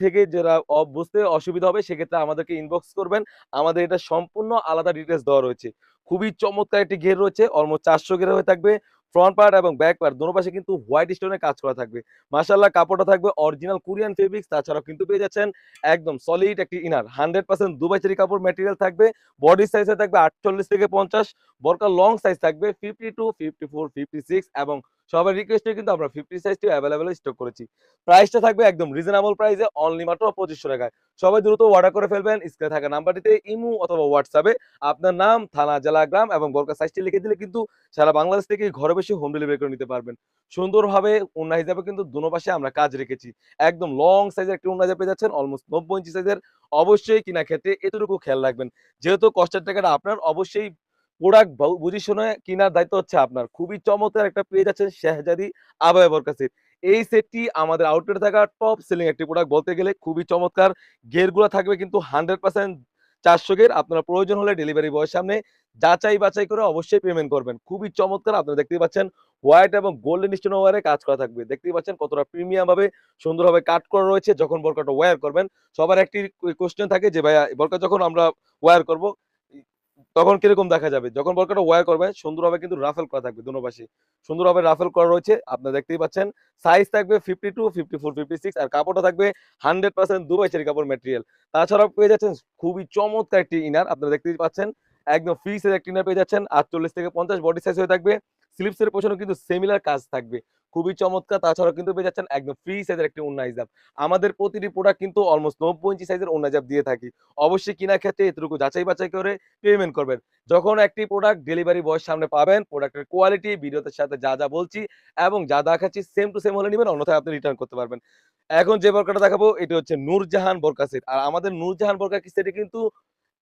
থেকে যারা বুঝতে অসুবিধা হবে সেক্ষেত্রে আমাদেরকে ইনবক্স করবেন। আমাদের এটা সম্পূর্ণ আলাদা ডিটেইলস দেওয়া রয়েছে। খুবই চমৎকার একটি ঘের রয়েছে। অলমোস্ট ৪০০ ঘের হয়ে থাকবে। ফ্রন্ট পার্ট এবং ব্যাক পার্ট দোনো পাশে কিন্তু হোয়াইট স্টোনের কাজ করা থাকবে। মাশাআল্লাহ কাপড়টা থাকবে অরিজিনাল কোরিয়ান ফেব্রিক্স। তাছাড়াও কিন্তু পেয়ে যাচ্ছেন একদম সলিড একটি ইনার। 100% দুবাই চেরি কাপড় ম্যাটেরিয়াল থাকবে। বডি সাইজে থাকবে ৪৮ থেকে ৫০। বোরকার লং সাইজ থাকবে 52, 54, 56 এবং সবার রিকোয়েস্টে কিন্তু আমরা 50 সাইজটি এভেলেবল স্টক করেছি। প্রাইসটা থাকবে একদম রিজনেবল প্রাইসে অনলি মাত্র ২৫০০ টাকায়। সবাই দ্রুত অর্ডার করে ফেলবেন। স্ক্রিনে থাকা নাম্বারটিতে ইমো অথবা হোয়াটসঅ্যাপে আপনার নাম, থানা, জেলা, গ্রাম এবং বোরকার সাইজটি লিখে দিলে কিন্তু সারা বাংলাদেশ থেকে ঘরে বসে হোম ডেলিভারি করে নিতে পারবেন। সুন্দরভাবে ওড়না হিসাবে কিন্তু দোনো পাশে আমরা কাজ রেখেছি। একদম লং সাইজের একটি ওড়না পেয়ে যাচ্ছেন অলমোস্ট ৯০ ইঞ্চি সাইজের। অবশ্যই কিনা ক্ষেত্রে এতটুকু খেয়াল রাখবেন। যেহেতু কষ্টের টাকাটা আপনার অবশ্যই প্রোডাক্ট বুঝে শুনে কিনার দায়িত্ব হচ্ছে আপনার। খুবই চমৎকার একটা পেয়ে যাচ্ছেন শেহজাদি আবায়া বোরকা সেট। এই সেটটি আমাদের আউটলেটে থাকা টপ সেলিং একটি প্রোডাক্ট বলতে গেলে খুবই চমৎকার। ঘেরগুলা থাকবে কিন্তু 100% ৪০০ ঘের। আপনার প্রয়োজন হলে ডেলিভারি বয়ের সামনে যাচাই বাছাই করে অবশ্যই পেমেন্ট করবেন। খুবই চমৎকার আপনারা দেখতেই পাচ্ছেন হোয়াইট এবং গোল্ডেন স্টোন ওয়্যারে কাজ করা থাকবে। দেখতেই পাচ্ছেন কতটা প্রিমিয়াম ভাবে সুন্দরভাবে কাট করা রয়েছে। যখন বোরকাটা ওয়্যার করবেন সবার একটি কোয়েশ্চেন থাকে যে ভাইয়া বোরকা যখন আমরা ওয়্যার করব তখন কিরকম দেখা যাবে? যখন বোরকাটা ওয়্যার করবেন সুন্দরভাবে কিন্তু রাফেল করা থাকবে দোনো পাশে। সুন্দরভাবে রাফেল করা রয়েছে। আপনারা দেখতেই পাচ্ছেন। সাইজ থাকবে 52, 54, 56 আর কাপড়টা থাকবে 100% দুবাই চেরি কাপড় ম্যাটেরিয়াল। তাছাড়াও পেয়ে যাচ্ছেন খুবই চমৎকার একটি ইনার। আপনারা দেখতেই পাচ্ছেন। একদম ফ্রি সাইজ একটি ইনার পেয়ে যাচ্ছেন। ৪৮ থেকে ৫০ বডি সাইজ হয়ে থাকবে। স্লিপসের পেছনেও কিন্তু সিমিলার কাজ থাকবে। খুবই চমৎকার। তাছাড়াও কিন্তু পেয়ে যাচ্ছেন একদম ফ্রি সাইজের একটি ওড়না হিজাব। আমাদের প্রতিটি প্রোডাক্ট কিন্তু অলমোস্ট ৯০ ইঞ্চি সাইজের ওড়না হিজাব দিয়ে থাকি। অবশ্যই কিনার ক্ষেত্রে এতটুকু যাচাই বাছাই করে পেমেন্ট করবেন। যখন একটি প্রোডাক্ট ডেলিভারি বয়ের সামনে পাবেন, প্রোডাক্টের কোয়ালিটি ভিডিওতে সাথে যা বলছি এবং যা দেখাচ্ছি সেম টু সেম হলে নিবেন, অন্যথায় আপনি রিটার্ন করতে পারবেন। এখন যে বোরকাটা দেখাবো এটি হচ্ছে নূরজাহান বোরকা সেট। আর আমাদের নূরজাহান বোরকা সেটে কিন্তু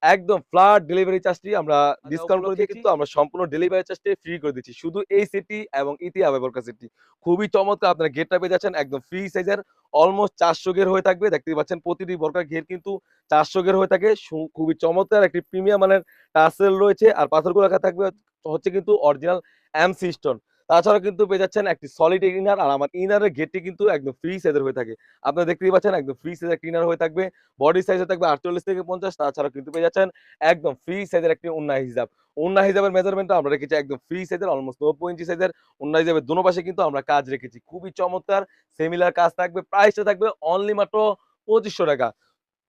একদম ফ্ল্যাট ডেলিভারি চার্জটি আমরা ডিসকাউন্ট করে দিয়ে কিন্তু আমরা সম্পূর্ণ ডেলিভারি চার্জটি ফ্রি করে দিচ্ছি। শুধু এই সেটটি এবং ইতি আবে বোরকা সেটটি। খুবই চমৎকার আপনারা ঘেরটা পেয়ে যাচ্ছেন একদম ফ্রি সাইজের অলমোস্ট ৪০০ ঘের হয়ে থাকবে। দেখতেই পাচ্ছেন প্রতিটি বোরকার ঘের কিন্তু ৪০০ ঘের হয়ে থাকে। খুবই চমৎকার একটি প্রিমিয়াম মানের টাসেল রয়েছে। আর পাথরগুলো লেখা থাকবে হচ্ছে কিন্তু অরিজিনাল এমসি স্টোন। তাছাড়াও কিন্তু পেয়ে যাচ্ছেন একটি সলিড ইনার। আর আমার ইনারের ঘেরটি কিন্তু একদম ফ্রি সাইজের হয়ে থাকে। আপনারা দেখতেই পাচ্ছেন একদম ফ্রি সাইজের একটি ইনার হয়ে থাকবে। বডি সাইজে থাকবে ৪৮ থেকে ৫০। তাছাড়াও কিন্তু পেয়ে যাচ্ছেন একদম ফ্রি সাইজের একটি ওড়না হিজাব। ওড়না হিজাবের মেজারমেন্টটা আমরা রেখেছি একদম ফ্রি সাইজের অলমোস্ট ৯০ ইঞ্চি সাইজের ওড়না হিজাবের দোনো পাশে কিন্তু আমরা কাজ রেখেছি। খুবই চমৎকার সিমিলার কাজ থাকবে। প্রাইসটা থাকবে অনলি মাত্র ৳২৫০০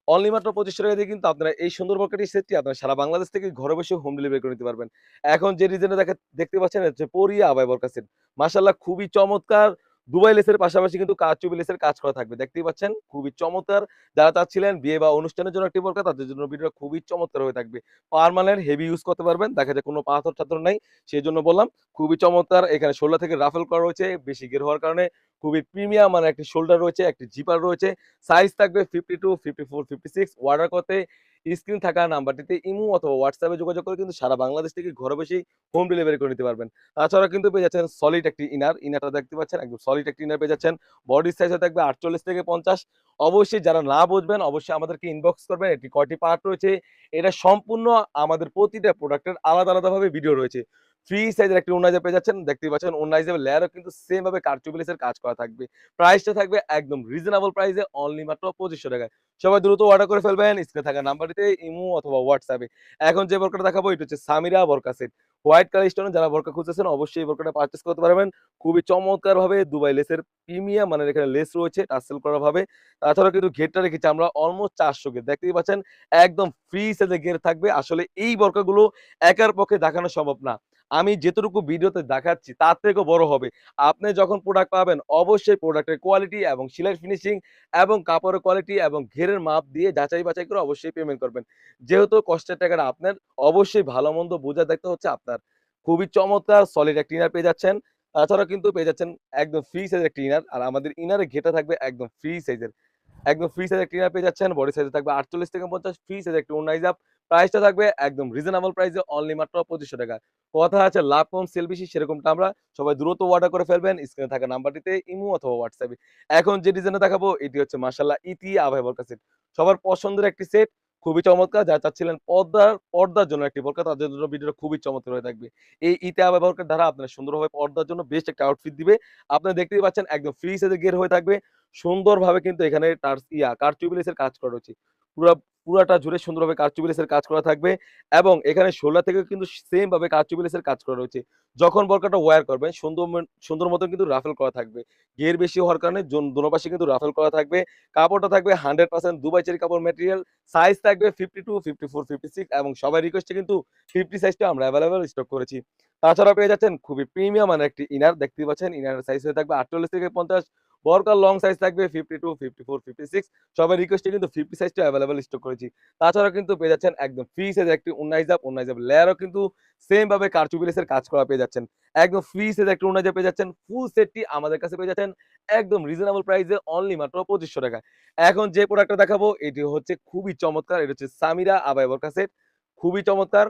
অনলি মাত্র ৳২৫০০ দিয়ে কিন্তু আপনারা এই সুন্দর বরকাটি সেটটি আপনারা সারা বাংলাদেশ থেকে ঘরে বসে হোম ডেলিভারি করে নিতে পারবেন। এখন যে ডিজাইনটা দেখতে পাচ্ছেন এটা হচ্ছে পরিয়া আবায়া বরকা সেট। মাশাআল্লাহ খুবই চমৎকার। দুবাই লেসের পাশাপাশি কিন্তু কারচুপি লেসের কাজ করা থাকবে। দেখতেই পাচ্ছেন খুবই চমৎকার। যারা চাচ্ছিলেন বিয়ে বা অনুষ্ঠানের জন্য একটি বোরকা তাদের জন্য ভিডিওটা খুবই চমৎকার হয়ে থাকবে। পার্মানেন্ট হেভি ইউজ করতে পারবেন। দেখা যায় কোনো পাথর-টাথর নাই। সেজন্য বললাম খুবই চমৎকার। এখানে শোল্ডার থেকে রাফেল করা রয়েছে। বেশি ঘের হওয়ার কারণে খুবই প্রিমিয়াম মানে একটি শোল্ডার রয়েছে, একটি জিপার রয়েছে। সাইজ থাকবে 52, 54, 56। অর্ডার করতে স্ক্রিন থাকা নাম্বারটিতে ইমো অথবা হোয়াটসঅ্যাপে যোগাযোগ করে কিন্তু সারা বাংলাদেশ থেকে ঘরে বসেই হোম ডেলিভারি করে নিতে পারবেন। তাছাড়া কিন্তু পেয়ে যাচ্ছেন সলিড একটি ইনার। ইনারটা দেখতে পাচ্ছেন একদম সলিড একটি ইনার পেয়ে যাচ্ছেন। বডি সাইজে থাকবে ৪৮ থেকে ৫০। অবশ্যই যারা না বুঝবেন অবশ্যই আমাদেরকে ইনবক্স করবেন। এটি কয়টি পার্ট রয়েছে এটা সম্পূর্ণ আমাদের প্রতিটা প্রোডাক্টের আলাদা ভিডিও রয়েছে। ফ্রি সাইজের একটি ওড়না পেয়ে যাচ্ছেন। দেখতেই পাচ্ছেন ওড়না হিসেবে লেয়ারও কিন্তু সেম ভাবে কারচুপি লেসের কাজ করা থাকবে। প্রাইসটা থাকবে একদম রিজনেবল প্রাইসে অনলি মাত্র ৳২৫০০ সবাই দ্রুত অর্ডার করে ফেলবেন। স্ক্রিনে থাকা নাম্বারটিতে ইমো অথবা হোয়াটসঅ্যাপে। এখন যে বোরকাটা দেখাবো এটা হচ্ছে সামিরা বোরকা সেট। হোয়াইট কালার স্টোনে যারা বোরকা খুঁজতেছেন অবশ্যই এই বোরকাটা পারচেজ করতে পারবেন। খুবই চমৎকারভাবে দুবাই লেসের প্রিমিয়াম মানের এখানে লেস রয়েছে টার্সেল করা ভাবে। তাছাড়াও কিন্তু ঘেরটা রেখেছি আমরা অলমোস্ট ৪০০ ঘের। দেখতেই পাচ্ছেন একদম ফ্রি সাইজের ঘের থাকবে। আসলে এই বোরকাগুলো একার পক্ষে দেখানো সম্ভব না। আমি যেতটুকু ভিডিওতে দেখাচ্ছি তার থেকেও বড় হবে। আপনি যখন প্রোডাক্ট পাবেন অবশ্যই প্রোডাক্টের কোয়ালিটি এবং সেলাই ফিনিশিং এবং কাপড়ের কোয়ালিটি এবং ঘেরের মাপ দিয়ে যাচাই বাছাই করে অবশ্যই পেমেন্ট করবেন। যেহেতু কষ্টের টাকাটা আপনার, অবশ্যই ভালো মন্দ বোঝার দায়িত্ব হচ্ছে আপনার। খুবই চমৎকার সলিড একটা ইনার পেয়ে যাচ্ছেন। তাছাড়াও কিন্তু পেয়ে যাচ্ছেন একদম ফ্রি সাইজের একটা ইনার। আর আমাদের ইনারের ঘেরটা থাকবে একদম ফ্রি সাইজের। একদম ফ্রি সাইজের ক্লিনার পেয়ে যাচ্ছেন। বডি সাইজে থাকবে ৪৮ থেকে ৫০। ফ্রি সাইজের একটি ওড়না হিজাব। প্রাইসটা থাকবে একদম রিজনেবল প্রাইসে অনলি মাত্র ৳২৫০০ কথা আছে লাভ কম সেল বেশি সেরকমটা আমরা। সবাই দ্রুত অর্ডার করে ফেলবেন। স্ক্রিনে থাকা নাম্বারটিতে ইমো অথবা হোয়াটসঅ্যাপে। এখন যে ডিজাইনটা দেখাবো এটি হচ্ছে মাশাআল্লাহ ইতি আভায়া বরকা সেট। সবার পছন্দের একটি সেট। খুবই চমৎকার। যারা চাচ্ছিলেন পর্দার জন্য একটি বোরকা তাদের জন্য ভিডিওটা খুবই চমৎকার হয়ে থাকবে। এই ইতাবা ব্যবহারের দ্বারা আপনারা সুন্দরভাবে পর্দার জন্য বেস্ট একটা আউটফিট দিবে। আপনারা দেখতেই পাচ্ছেন একদম ফ্রি সাইজের ঘের হয়ে থাকবে। সুন্দরভাবে কিন্তু এখানে কারচুপি লেসের কাজ করা রয়েছে। পুরা পুরাটা জুড়ে সুন্দরভাবে কারচুপি লেসের কাজ করা থাকবে এবং এখানে শোল্ডার থেকেও কিন্তু সেম ভাবে কারচুপি লেসের কাজ করা রয়েছে। যখন বোরকাটা ওয়্যার করবেন সুন্দর মতো কিন্তু রাফেল করা থাকবে। ঘের বেশি হওয়ার কারণে দোনো পাশে কিন্তু রাফেল করা থাকবে। কাপড়টা থাকবে 100% দুবাই চেরি কাপড় ম্যাটেরিয়াল। সাইজ থাকবে 52, 54, 56 এবং সবার রিকোয়েস্টে কিন্তু 50 সাইজটা আমরা এভেইলেবল স্টক করেছি। তাছাড়া পেয়ে যাচ্ছেন খুবই প্রিমিয়াম মানের একটি ইনার দেখতেই পাচ্ছেন। ইনারের সাইজ হয়ে থাকবে 48 থেকে 50। বরকার লং সাইজ থাকবে 52, 54, 56 সবার রিকোয়েস্টে কিন্তু 50 সাইজটা এভেইলেবল স্টক করেছি। তাছাড়া কিন্তু পেয়ে যাচ্ছেন একদম ফ্রি সাইজের একটি ওন্না হিজাব লেয়ারও কিন্তু সেম ভাবে কারচুপি লেসের কাজ করা পেয়ে যাচ্ছেন। একদম ফ্রি সাইজের একটা ওন্না হিজাব পেয়ে যাচ্ছেন। ফুল সেটটি আমাদের কাছে পেয়ে যাচ্ছেন একদম রিজনেবল প্রাইসে অনলি মাত্র ৳২৫০০ এখন যে প্রোডাক্টটা দেখাবো এটি হচ্ছে খুবই চমৎকার। এটা হচ্ছে সামিরা আবায়া বোরকা সেট। খুবই চমৎকার।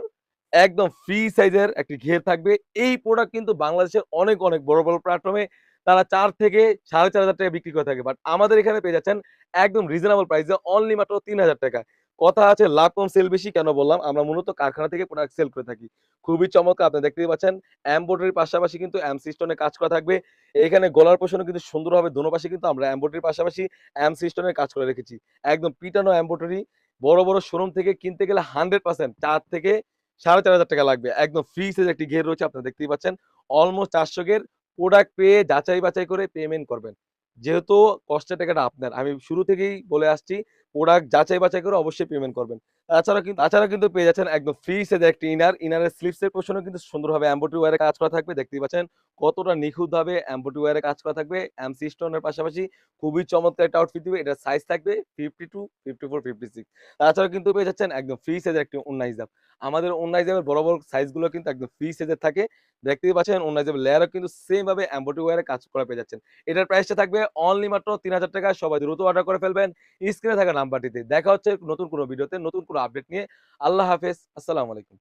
একদম ফ্রি সাইজের একটি ঘের থাকবে। এই প্রোডাক্ট কিন্তু বাংলাদেশের অনেক বড় প্ল্যাটফর্মে তারা ৳৪ থেকে ৳৪,৫০০ বিক্রি করে থাকে। বাট আমাদের এখানে পেয়ে যাচ্ছেন একদম রিজনেবল প্রাইসে অনলি মাত্র ৳৩,০০০ কথা আছে লাভ কম সেল বেশি কেন বললাম? আমরা মূলত কারখানা থেকে প্রোডাক্ট সেল করে থাকি। খুবই চমৎকার আপনি দেখতেই পাচ্ছেন। এমব্রয়ডারির পাশাপাশি কিন্তু এমসি স্টোনের কাজ করা থাকবে। এখানে গলার পোরশনও কিন্তু সুন্দরভাবে দোনো পাশে কিন্তু আমরা এমব্রয়ডারির পাশাপাশি এমসি স্টোনের কাজ করে রেখেছি। একদম পিটানো এমব্রয়ডারি বড় শোরুম থেকে কিনতে গেলে 100% ৳৪ থেকে ৳৪,৫০০ লাগবে। একদম ফ্রি সাইজ একটি ঘের রয়েছে আপনারা দেখতেই পাচ্ছেন। অলমোস্ট ৪০০ ঘের প্রোডাক্ট পেয়ে যাচাই-বাছাই করে পেমেন্ট করবেন। যেহেতু কষ্টের টাকাটা আপনার। আমি শুরু থেকেই বলে আসছি প্রোডাক্ট যাচাই-বাছাই করে অবশ্যই পেমেন্ট করবেন। তাছাড়া কিন্তু পেয়ে যাচ্ছেন একদম ফ্রি সাইজের একটি ইনারের স্লিভস এর পোরশনও কিন্তু সুন্দরভাবে এমব্রয়ডারি ওয়্যারে কাজ করা থাকবে। দেখতেই পাচ্ছেন কতটা নিখুঁতভাবে এমব্রয়ডারি ওয়্যারে কাজ করা থাকবে। এমসি স্টোনের পাশাপাশি খুবই চমৎকার একটা আউটফিট দিবে। এটার সাইজ থাকবে 52, 54, 56 তাছাড়াও কিন্তু পেয়ে যাচ্ছেন একদম ফ্রি সাইজের একটি ওন্না হিজাব। আমাদের ওন্না হিজাবের বড় সাইজগুলো কিন্তু একদম ফ্রি সাইজের থাকে। দেখতেই পাচ্ছেন ওন্না হিজাবের লেয়ারও কিন্তু সেম ভাবে এমব্রয়ডারি ওয়্যারে কাজ করা পেয়ে যাচ্ছেন। এটার প্রাইসটা থাকবে অনলি মাত্র ৳৩,০০০ সবাই দ্রুত অর্ডার করে ফেলবেন। স্ক্রিনে থাকা নাম্বারটিতে। দেখা হচ্ছে নতুন কোনো ভিডিওতে নতুন কোনো আপডেট নিয়ে। আল্লাহ হাফেজ। আসসালামু আলাইকুম।